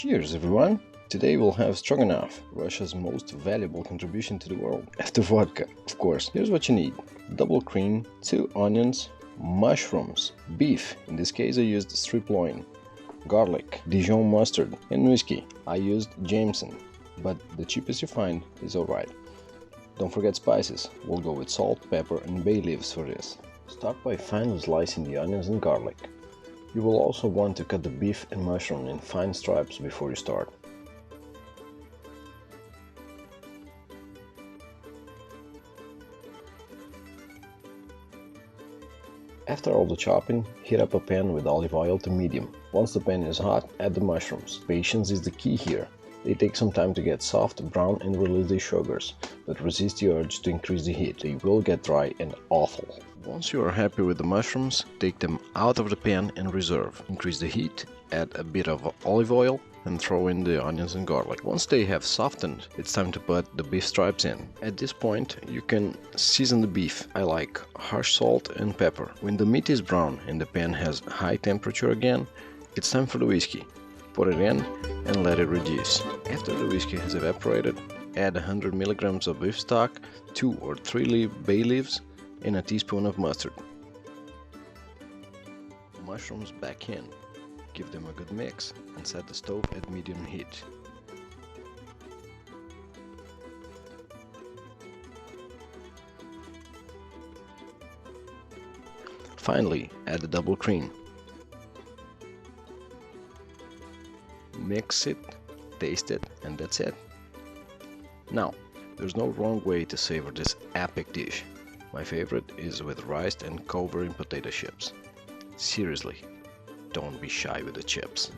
Cheers everyone! Today we'll have Stroganoff, Russia's most valuable contribution to the world, after vodka, of course. Here's what you need: double cream, 2 onions, mushrooms, beef, in this case I used strip loin, garlic, Dijon mustard, and whiskey. I used Jameson, but the cheapest you find is alright. Don't forget spices. We'll go with salt, pepper, and bay leaves for this. Start by finely slicing the onions and garlic. You will also want to cut the beef and mushroom in fine stripes before you start. After all the chopping, heat up a pan with olive oil to medium. Once the pan is hot, add the mushrooms. Patience is the key here. They take some time to get soft, brown, and release the sugars, but resist the urge to increase the heat. They will get dry and awful. Once you are happy with the mushrooms, take them out of the pan and reserve. Increase the heat, add a bit of olive oil, and throw in the onions and garlic. Once they have softened, it's time to put the beef stripes in. At this point, you can season the beef. I like harsh salt and pepper. When the meat is brown and the pan has high temperature again, it's time for the whiskey. Put it in and let it reduce. After the whiskey has evaporated, add 100 milligrams of beef stock, 2 or 3 bay leaves, and a teaspoon of mustard. Mushrooms back in. Give them a good mix and set the stove at medium heat. Finally, add the double cream. Mix it, taste it, and that's it. Now, there's no wrong way to savor this epic dish. My favorite is with rice and covering potato chips. Seriously, don't be shy with the chips.